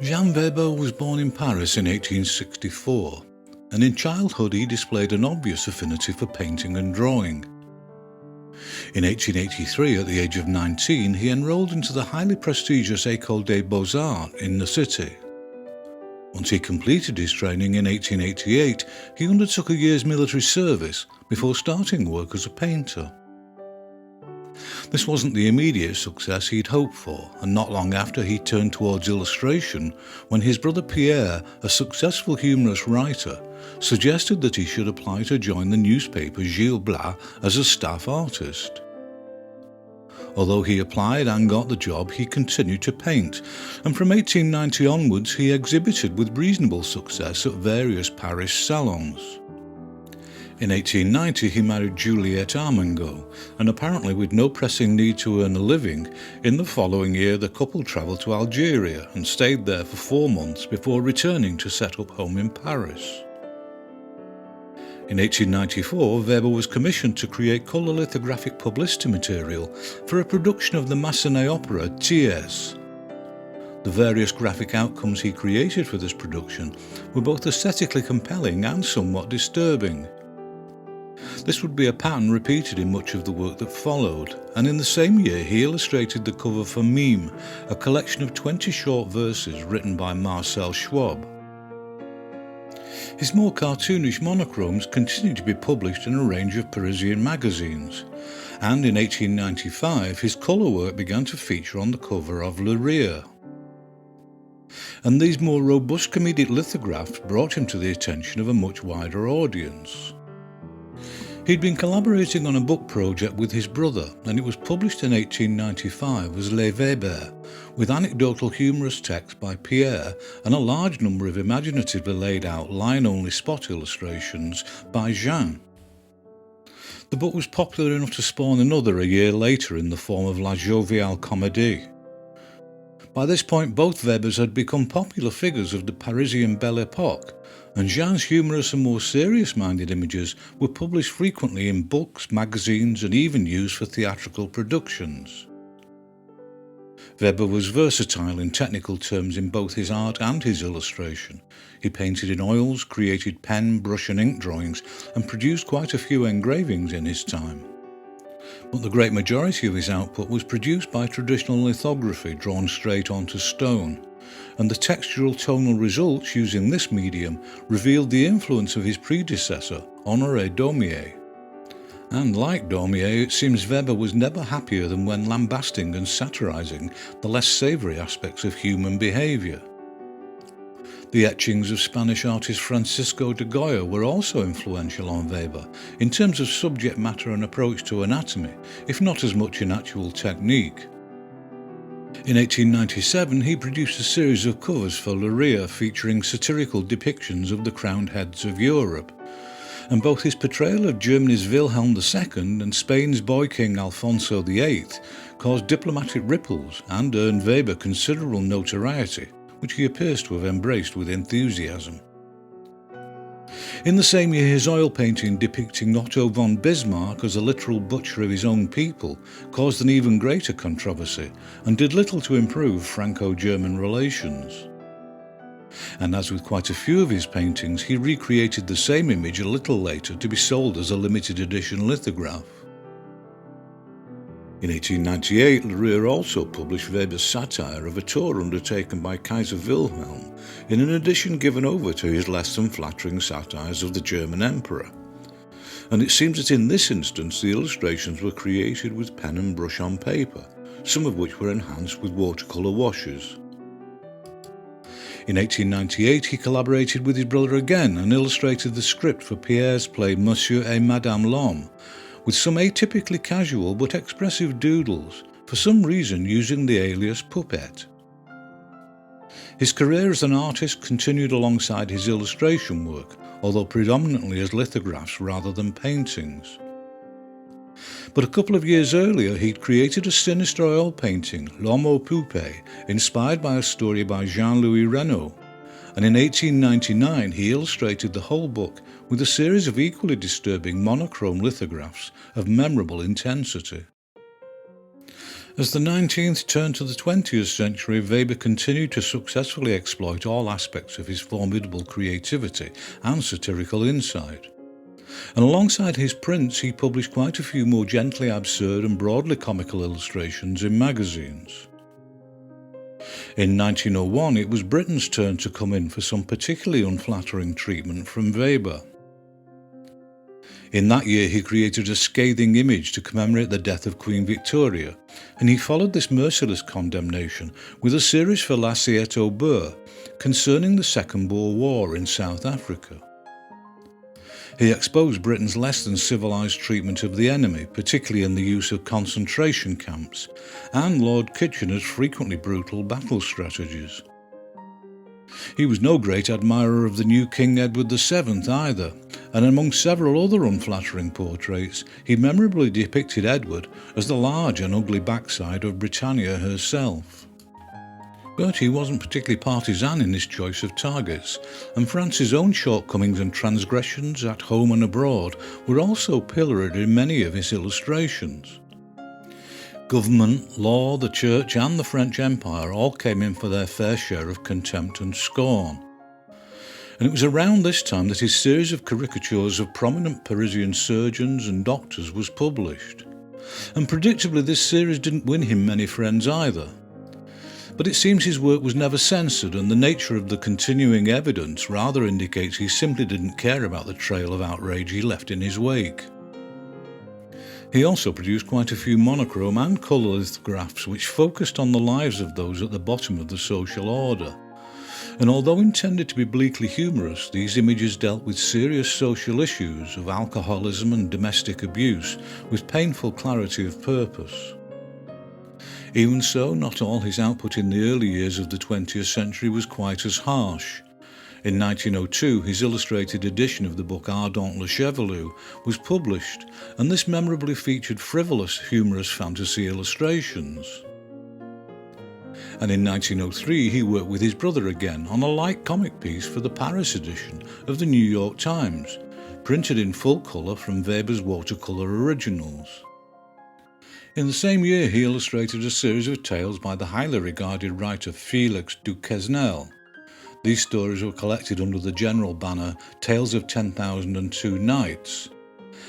Jean Weber was born in Paris in 1864, and in childhood he displayed an obvious affinity for painting and drawing. In 1883, at the age of 19, he enrolled into the highly prestigious École des Beaux-Arts in the city. Once he completed his training in 1888, he undertook a year's military service before starting work as a painter. This wasn't the immediate success he'd hoped for, and not long after he turned towards illustration when his brother Pierre, a successful humorous writer, suggested that he should apply to join the newspaper Gil Blas as a staff artist. Although he applied and got the job, he continued to paint, and from 1890 onwards he exhibited with reasonable success at various Paris salons. In 1890 he married Juliette Armengaud, and apparently with no pressing need to earn a living, in the following year the couple travelled to Algeria and stayed there for 4 months before returning to set up home in Paris. In 1894, Weber was commissioned to create colour lithographic publicity material for a production of the Massenet opera Thiers. The various graphic outcomes he created for this production were both aesthetically compelling and somewhat disturbing. This would be a pattern repeated in much of the work that followed, and in the same year he illustrated the cover for Mime, a collection of 20 short verses written by Marcel Schwab. His more cartoonish monochromes continued to be published in a range of Parisian magazines, and in 1895 his colour work began to feature on the cover of Le Rire. And these more robust comedic lithographs brought him to the attention of a much wider audience. He'd been collaborating on a book project with his brother, and it was published in 1895 as Les Weber, with anecdotal humorous text by Pierre and a large number of imaginatively laid out line-only spot illustrations by Jean. The book was popular enough to spawn another a year later in the form of La Joviale Comédie. By this point both Webers had become popular figures of the Parisian Belle Époque, and Jean's humorous and more serious-minded images were published frequently in books, magazines, and even used for theatrical productions. Weber was versatile in technical terms in both his art and his illustration. He painted in oils, created pen, brush and ink drawings, and produced quite a few engravings in his time. But the great majority of his output was produced by traditional lithography drawn straight onto stone, and the textural tonal results using this medium revealed the influence of his predecessor, Honoré Daumier. And like Daumier, it seems Weber was never happier than when lambasting and satirizing the less savoury aspects of human behaviour. The etchings of Spanish artist Francisco de Goya were also influential on Weber in terms of subject matter and approach to anatomy, if not as much in actual technique. In 1897 he produced a series of covers for Le Rire featuring satirical depictions of the crowned heads of Europe, and both his portrayal of Germany's Wilhelm II and Spain's boy king Alfonso VIII caused diplomatic ripples and earned Weber considerable notoriety, which he appears to have embraced with enthusiasm. In the same year, his oil painting depicting Otto von Bismarck as a literal butcher of his own people caused an even greater controversy and did little to improve Franco-German relations. And as with quite a few of his paintings, he recreated the same image a little later to be sold as a limited edition lithograph. In 1898, Le Rire also published Weber's satire of a tour undertaken by Kaiser Wilhelm, in an edition given over to his less than flattering satires of the German Emperor. And it seems that in this instance the illustrations were created with pen and brush on paper, some of which were enhanced with watercolour washes. In 1898 he collaborated with his brother again and illustrated the script for Pierre's play Monsieur et Madame L'Homme, with some atypically casual but expressive doodles, for some reason using the alias Puppet. His career as an artist continued alongside his illustration work, although predominantly as lithographs rather than paintings. But a couple of years earlier he'd created a sinister oil painting, L'Homme aux Poupées, inspired by a story by Jean-Louis Renaud, and in 1899 he illustrated the whole book with a series of equally disturbing monochrome lithographs of memorable intensity. As the 19th turned to the 20th century, Weber continued to successfully exploit all aspects of his formidable creativity and satirical insight. And alongside his prints, he published quite a few more gently absurd and broadly comical illustrations in magazines. In 1901, it was Britain's turn to come in for some particularly unflattering treatment from Weber. In that year, he created a scathing image to commemorate the death of Queen Victoria, and he followed this merciless condemnation with a series for L'Assiette au Beurre concerning the Second Boer War in South Africa. He exposed Britain's less than civilised treatment of the enemy, particularly in the use of concentration camps, and Lord Kitchener's frequently brutal battle strategies. He was no great admirer of the new King Edward VII either, and among several other unflattering portraits, he memorably depicted Edward as the large and ugly backside of Britannia herself. But he wasn't particularly partisan in his choice of targets, and France's own shortcomings and transgressions at home and abroad were also pilloried in many of his illustrations. Government, law, the Church and the French Empire all came in for their fair share of contempt and scorn. And it was around this time that his series of caricatures of prominent Parisian surgeons and doctors was published. And predictably this series didn't win him many friends either. But it seems his work was never censored, and the nature of the continuing evidence rather indicates he simply didn't care about the trail of outrage he left in his wake. He also produced quite a few monochrome and colour lithographs which focused on the lives of those at the bottom of the social order. And although intended to be bleakly humorous, these images dealt with serious social issues of alcoholism and domestic abuse with painful clarity of purpose. Even so, not all his output in the early years of the 20th century was quite as harsh. In 1902, his illustrated edition of the book Ardent le Chevelu was published, and this memorably featured frivolous, humorous fantasy illustrations. And in 1903, he worked with his brother again on a light comic piece for the Paris edition of the New York Times, printed in full colour from Weber's watercolour originals. In the same year, he illustrated a series of tales by the highly regarded writer Félix Duquesnel. These stories were collected under the general banner Tales of 10,002 Nights.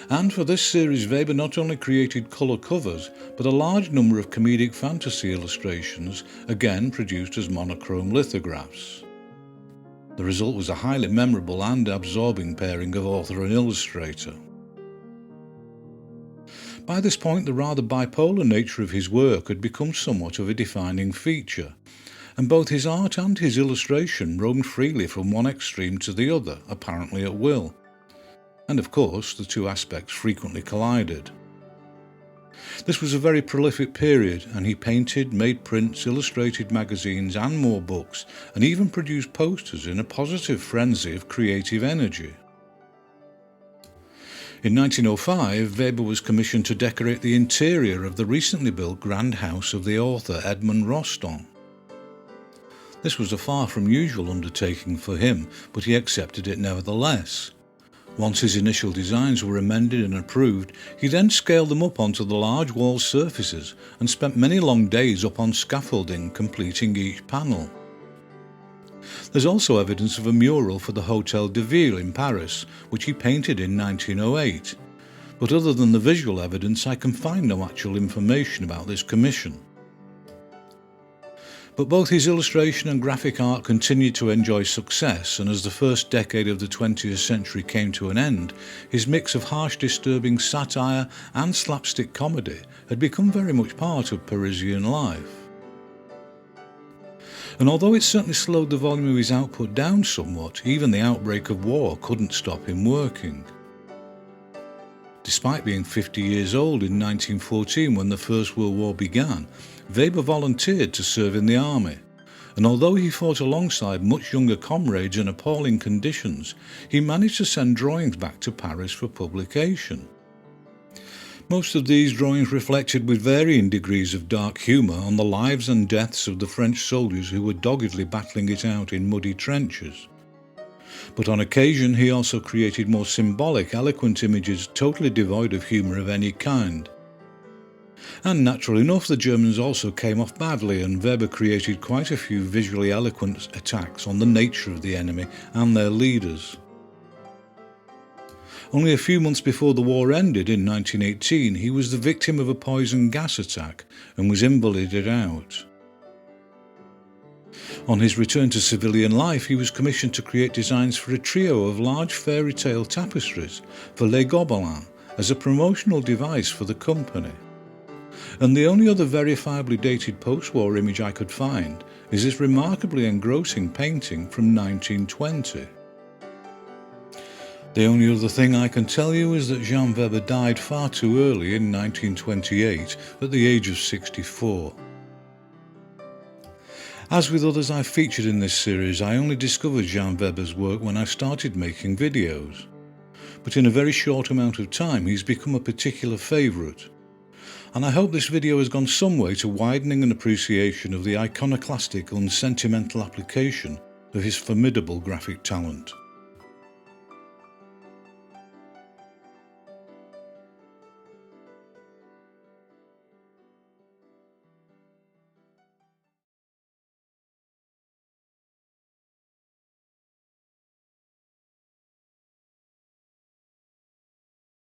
And for this series, Weber not only created colour covers, but a large number of comedic fantasy illustrations, again produced as monochrome lithographs. The result was a highly memorable and absorbing pairing of author and illustrator. By this point, the rather bipolar nature of his work had become somewhat of a defining feature, and both his art and his illustration roamed freely from one extreme to the other, apparently at will. And of course, the two aspects frequently collided. This was a very prolific period, and he painted, made prints, illustrated magazines and more books, and even produced posters in a positive frenzy of creative energy. In 1905, Weber was commissioned to decorate the interior of the recently built grand house of the author Edmond Rostand. This was a far from usual undertaking for him, but he accepted it nevertheless. Once his initial designs were amended and approved, he then scaled them up onto the large wall surfaces and spent many long days up on scaffolding completing each panel. There's also evidence of a mural for the Hôtel de Ville in Paris, which he painted in 1908, but other than the visual evidence I can find no actual information about this commission. But both his illustration and graphic art continued to enjoy success, and as the first decade of the 20th century came to an end, his mix of harsh, disturbing satire and slapstick comedy had become very much part of Parisian life. And although it certainly slowed the volume of his output down somewhat, even the outbreak of war couldn't stop him working. Despite being 50 years old in 1914 when the First World War began, Weber volunteered to serve in the army, and although he fought alongside much younger comrades in appalling conditions, he managed to send drawings back to Paris for publication. Most of these drawings reflected with varying degrees of dark humour on the lives and deaths of the French soldiers who were doggedly battling it out in muddy trenches. But on occasion he also created more symbolic, eloquent images totally devoid of humour of any kind. And naturally enough, the Germans also came off badly, and Weber created quite a few visually eloquent attacks on the nature of the enemy and their leaders. Only a few months before the war ended in 1918, he was the victim of a poison gas attack and was invalided out. On his return to civilian life, he was commissioned to create designs for a trio of large fairy tale tapestries for Les Gobelins as a promotional device for the company. And the only other verifiably dated post-war image I could find is this remarkably engrossing painting from 1920. The only other thing I can tell you is that Jean Weber died far too early in 1928 at the age of 64. As with others I've featured in this series, I only discovered Jean Weber's work when I started making videos. But in a very short amount of time he's become a particular favourite. And I hope this video has gone some way to widening an appreciation of the iconoclastic and sentimental application of his formidable graphic talent.